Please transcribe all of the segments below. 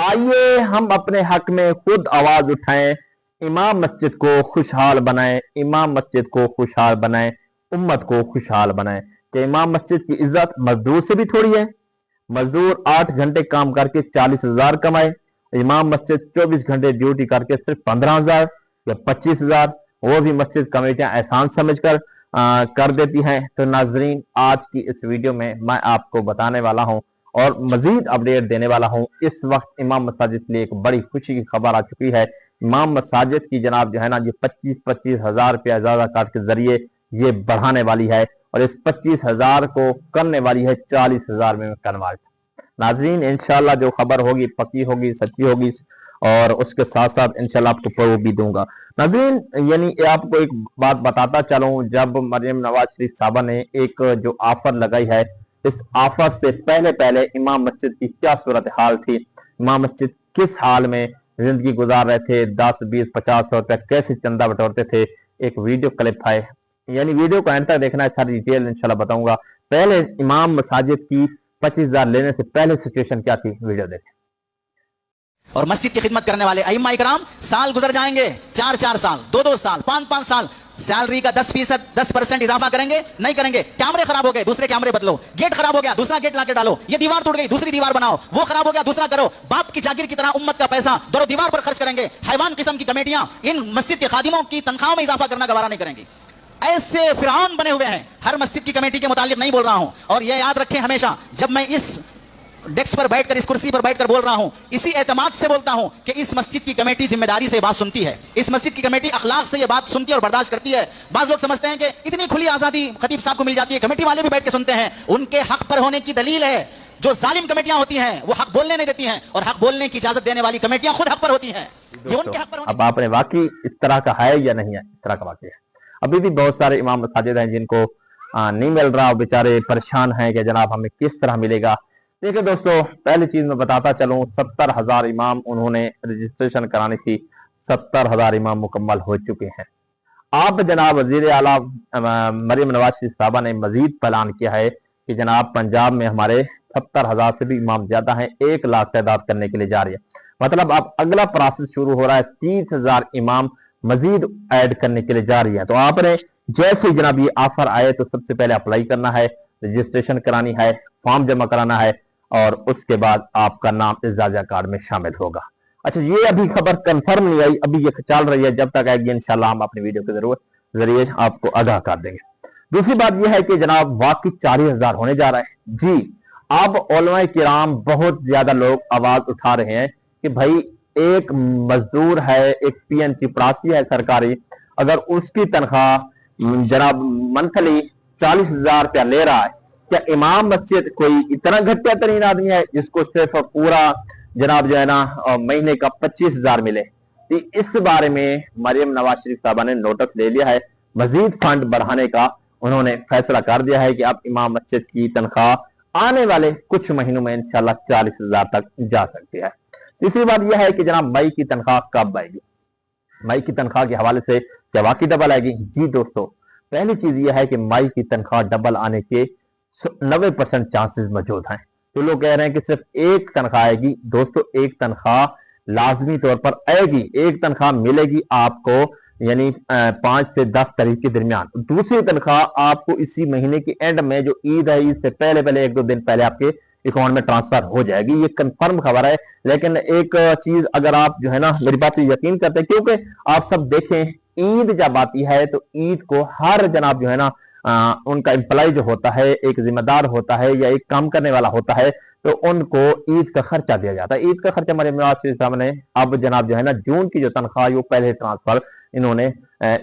आइए हम अपने हक में खुद आवाज उठाएं, इमाम मस्जिद को खुशहाल बनाएं, इमाम मस्जिद को खुशहाल बनाएं, उम्मत को खुशहाल बनाएं। कि इमाम मस्जिद की इज्जत मजदूर से भी थोड़ी है। मजदूर 8 घंटे काम करके 40,000 कमाए, इमाम मस्जिद 24 घंटे ड्यूटी करके सिर्फ 15,000 या 25,000, वो भी मस्जिद कमेटियां एहसान समझकर कर देती हैं। तो नाजरीन, आज की इस वीडियो में मैं आपको बताने वाला हूं और मजीद अपडेट देने वाला हूं। इस वक्त इमाम मसाजिद के लिए एक बड़ी खुशी की खबर आ चुकी है। इमाम मसाजिद की जनाब जो है ना, ये 25-25 हजार रुपया ज़्यादा काट के जरिए ये बढ़ाने वाली है और इस 25,000 को करने वाली है 40,000 में कन्वर्ट। नाजरीन, इंशाल्लाह जो खबर होगी पक्की होगी, सच्ची होगी और उसके साथ साथ इंशाल्लाह आपको प्रूफ भी दूंगा। नाजरीन, यानी आपको एक बात बताता चलूं, जब मरियम नवाज शरीफ साहबा ने एक जो ऑफर लगाई है, इस ऑफर से पहले पहले इमाम मस्जिद की क्या सूरत हाल थी, इमाम मस्जिद किस हाल में जिंदगी गुजार रहे थे, 10, 20, 50 रुपए कैसे चंदा बटोरते थे, एक वीडियो क्लिप है। यानी वीडियो को एंड तक देखना है, सारी डिटेल इंशाल्लाह बताऊंगा। पहले इमाम मसाजिद की 25,000 लेने से पहले सिचुएशन क्या थी, वीडियो देखें। और मस्जिद की खिदमत करने वाले अइम्मा इकराम साल गुजर जाएंगे, 4-4 साल, 2-2 साल, 5-5 साल, सैलरी का 10%, 10% इजाफा करेंगे, नहीं करेंगे। कैमरे खराब हो गए, दूसरे कैमरे बदलो, गेट खराब हो गया, दूसरा गेट लाके डालो, ये दीवार टूट गई, दूसरी दीवार बनाओ, वो खराब हो गया, दूसरा करो। बाप की जागीर की तरह उम्मत का पैसा दरो दीवार पर खर्च करेंगे। हैवान किस्म की कमेटियां इन मस्जिद के खादिमों की तनख्वाहों में इजाफा करना गवारा नहीं करेंगी। ऐसे फिरौन बने हुए हैं। हर मस्जिद की कमेटी के मुतालिक नहीं बोल रहा हूं, और यह याद रखें हमेशा, जब मैं इस डेस्क पर बैठकर, इस कुर्सी पर बैठकर बोल रहा हूं, इसी एतमाद से बोलता हूं कि इस मस्जिद की कमेटी जिम्मेदारी से बात सुनती है, इस मस्जिद की कमेटी अखलाक से ये बात सुनती है और बर्दाश्त करती है। बाज लोग समझते हैं कि इतनी खुली आजादी खतीब साहब को मिल जाती है, कमेटी वाले भी बैठ के सुनते हैं। उनके हक पर होने की दलील है, जो जालिम कमेटियां होती हैं वो हक बोलने नहीं देती हैं, और हक बोलने की इजाजत देने वाली कमेटियां खुद हक पर होती हैं। ये उनके हक पर। अब आपने वाकई इस तरह का है या नहीं है, इस तरह का वाकई है। अभी भी बहुत सारे इमाम मसाजिद हैं जिनको नहीं मिल रहा, बेचारे परेशान हैं कि जनाब हमें किस तरह मिलेगा। देखिए दोस्तों, पहली चीज मैं बताता चलूं, 70,000 इमाम उन्होंने रजिस्ट्रेशन करानी थी, 70,000 इमाम मुकम्मल हो चुके हैं। आप जनाब वजीर आला मरियम नवाज शरीफ साहबा ने मजीद ऐलान किया है कि जनाब पंजाब में हमारे 70,000 से भी इमाम ज्यादा हैं, 1 लाख तैदाद करने के लिए जा रही है। मतलब अब अगला प्रोसेस शुरू हो रहा है, 30,000 इमाम मजीद ऐड करने के लिए जा रही है। तो आपने जैसे जनाब ये ऑफर आए तो सबसे पहले अप्लाई करना है, रजिस्ट्रेशन करानी है, फॉर्म जमा कराना है और उसके बाद आपका नाम इजाजा कार्ड में शामिल होगा। अच्छा, ये अभी खबर कंफर्म नहीं आई, अभी ये चल रही है, जब तक आएगी इंशाल्लाह हम अपनी वीडियो के जरिए आपको आगाह कर देंगे। दूसरी बात यह है कि जनाब वाकई 40,000 होने जा रहा है जी। अब उलमाए किराम बहुत ज्यादा लोग आवाज उठा रहे हैं कि भाई एक मजदूर है, एक पीएनसी पड़ासी है सरकारी, अगर उसकी तनख्वाह जनाब मंथली 40,000 रुपया ले रहा है, क्या इमाम मस्जिद कोई इतना घटिया तरीन आदमी है जिसको सिर्फ पूरा जनाब जो है ना महीने का 25,000 मिले। तो इस बारे में मरियम नवाज शरीफ साहबा ने नोटिस ले लिया है, मजीद फंड बढ़ाने का उन्होंने फैसला कर दिया है कि अब इमाम मस्जिद की तनख्वाह आने वाले कुछ महीनों में इंशाल्लाह 40,000 तक जा सकती है। तीसरी बात यह है कि जनाब मई की तनख्वाह कब आएगी, मई की तनख्वाह के हवाले से क्या वाकई डबल आएगी? जी दोस्तों, पहली चीज यह है कि मई की तनख्वाह डबल आने के 90% चांसेस मौजूद हैं। तो लोग कह रहे हैं कि सिर्फ एक तनख्वाह आएगी। दोस्तों, एक तनख्वाह लाजमी तौर पर आएगी, एक तनख्वाह मिलेगी आपको, यानी 5 से 10 तारीख के दरमियान। दूसरी तनख्वाह आपको इसी महीने के एंड में, जो ईद है, ईद से पहले पहले 1-2 दिन पहले आपके अकाउंट में ट्रांसफर हो जाएगी। ये कंफर्म खबर है। लेकिन एक चीज, अगर आप जो है ना मेरी बात पे यकीन करते हैं, क्योंकि आप सब देखें, ईद जब आती है तो ईद को हर जनाब जो है ना उनका एम्प्लॉय जो होता है, एक जिम्मेदार होता है या एक काम करने वाला होता है, तो उनको ईद का खर्चा दिया जाता है। ईद का खर्चा हमारे नवाज शरीफ साहब ने अब जनाब जो है ना जून की जो तनख्वाह वो पहले ट्रांसफर इन्होंने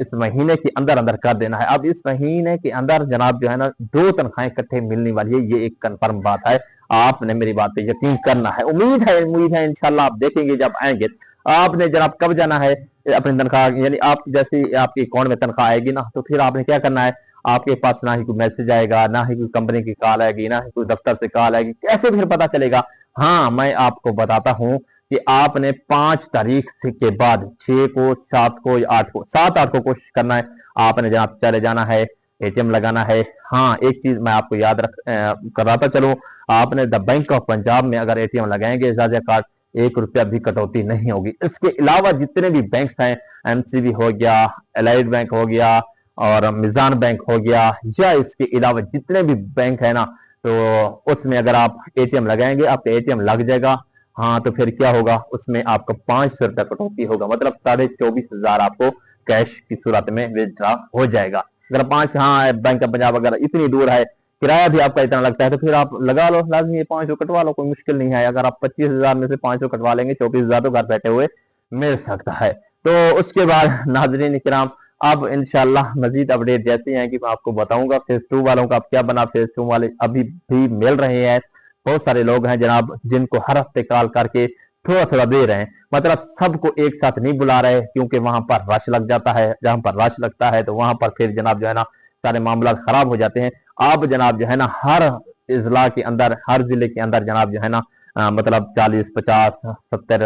इस महीने के अंदर अंदर कर देना है। अब इस महीने के अंदर जनाब जो है ना 2 तनख्वाहें इकट्ठे मिलने वाली है, ये एक कंफर्म बात है। आपने मेरी बात पे यकीन करना है। उम्मीद है इंशाल्लाह आप देखेंगे जब आएंगे। आपने जनाब कब जाना है अपनी तनख्वाह, यानी आप जैसे आपके अकाउंट में तनख्वाह आएगी ना, तो फिर आपने क्या करना है, आपके पास ना ही कोई मैसेज आएगा, ना ही कोई कंपनी की कॉल आएगी, ना ही कोई दफ्तर से कॉल आएगी, कैसे फिर पता चलेगा? हाँ, मैं आपको बताता हूं कि आपने 5 तारीख के बाद 6 को, 7 को या 8 को, 7-8 को कोशिश करना है। आपने जनाब चले जाना है, एटीएम लगाना है। हाँ, एक चीज मैं आपको याद कराता चलूं, आपने द बैंक ऑफ पंजाब में अगर एटीएम लगाएंगे इजाजा कार्ड, 1 रुपया भी कटौती नहीं होगी। इसके अलावा जितने भी बैंक हैं, एमसीबी हो गया, एलाइड बैंक हो गया और मिजान बैंक हो गया, या इसके अलावा जितने भी बैंक है ना, तो उसमें अगर आप एटीएम लगाएंगे, आपका एटीएम लग जाएगा, हाँ तो फिर क्या होगा, उसमें आपका 500 रुपया कटौती होगा, मतलब 24,500 आपको कैश की सूरत में विड्रॉ हो जाएगा। अगर 5, हाँ बैंक ऑफ पंजाब अगर इतनी दूर है, किराया भी आपका इतना लगता है, तो फिर आप लगा लो, लाजमी 500 कटवा लो, कोई मुश्किल नहीं है। अगर आप 25,000 में से 500 कटवा लेंगे, 24,000 तो घर बैठे हुए मिल सकता है। तो उसके बाद नाज़रीन किराम, अब इंशाल्लाह मजीद अपडेट जैसे हैं कि मैं आपको बताऊंगा। फेज 2 वालों का अब क्या बना, फेज 2 वाले अभी भी मिल रहे हैं। बहुत सारे लोग हैं जनाब जिनको हर हफ्ते कॉल करके थोड़ा थोड़ा दे रहे हैं, मतलब सबको एक साथ नहीं बुला रहे, क्योंकि वहां पर रश लग जाता है। जहां पर रश लगता है तो वहां पर फिर जनाब जो है ना सारे मामला खराब हो जाते हैं। आप जनाब जो है ना हर इजला के अंदर, हर जिले के अंदर जनाब जो है ना मतलब 40, 50, 70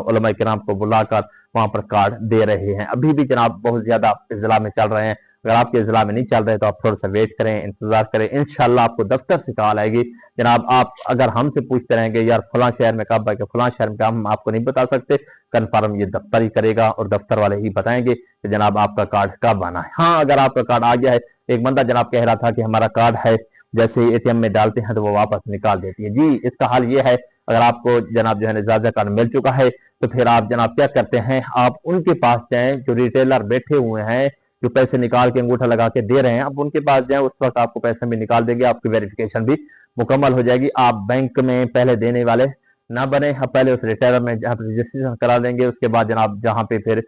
उलमा किराम को बुलाकर वहां पर कार्ड दे रहे हैं। अभी भी जनाब बहुत ज्यादा इजला में चल रहे हैं। अगर आपके इजला में नहीं चल रहे तो आप थोड़ा सा वेट करें, इंतजार करें, इंशाल्लाह आपको दफ्तर से कॉल आएगी। जनाब आप अगर हमसे पूछते रहेंगे यार फलां शहर में कब है, फलां शहर में कब, हम आपको नहीं बता सकते, कन्फर्म ये दफ्तर ही करेगा और दफ्तर वाले ही बताएंगे कि जनाब आपका कार्ड कब आना है। हाँ अगर आपका कार्ड आ गया है, एक बंदा जनाब कह रहा था कि हमारा कार्ड है, जैसे ही एटीएम में डालते हैं तो वो वापस निकाल देती है। जी इसका हाल ये है, अगर आपको जनाब जो है इजाजा कार्ड मिल चुका है तो फिर आप जनाब क्या करते हैं, आप उनके पास जाएं जो रिटेलर बैठे हुए हैं, जो पैसे निकाल के अंगूठा लगा के दे रहे हैं, आप उनके पास जाएं, उस वक्त आपको पैसे भी निकाल देंगे, आपकी वेरिफिकेशन भी मुकम्मल हो जाएगी। आप बैंक में पहले देने वाले ना बने, आप पहले उस रिटेलर में जहाँ पे रजिस्ट्रेशन करा देंगे, उसके बाद जनाब जहाँ पे फिर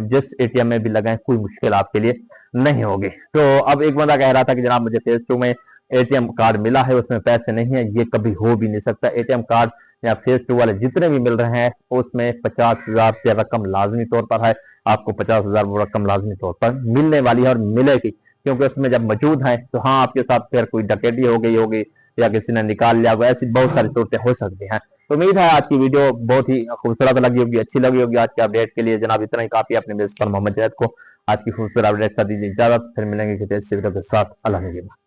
जिस एटीएम में भी लगाएं कोई मुश्किल आपके लिए नहीं होगी। तो अब एक बंदा कह रहा था कि जनाब मुझे फेज 2 में एटीएम कार्ड मिला है, उसमें पैसे नहीं है, ये कभी हो भी नहीं सकता। एटीएम कार्ड या फेज 2 वाले जितने भी मिल रहे हैं उसमें 50,000 की रकम लाजमी तौर पर है, आपको 50,000 वो रकम लाजमी तौर पर मिलने वाली है और मिलेगी, क्योंकि उसमें जब मौजूद है तो हाँ आपके साथ फिर कोई डकैती हो गई होगी या किसी ने निकाल लिया होगा, ऐसी बहुत सारी सूरतें हो सकती हैं। तो उम्मीद है आज की वीडियो बहुत ही खूबसूरत लगी होगी, अच्छी लगी होगी। आज के अपडेट के लिए जनाब इतना ही काफी। अपने मेजबान मोहम्मद जैद को आज की खूबसूरत अपडेट कर दीजिए इजाजत, फिर मिलेंगे किसी अच्छी वीडियो के साथ। अल्लाह हाफ़िज़।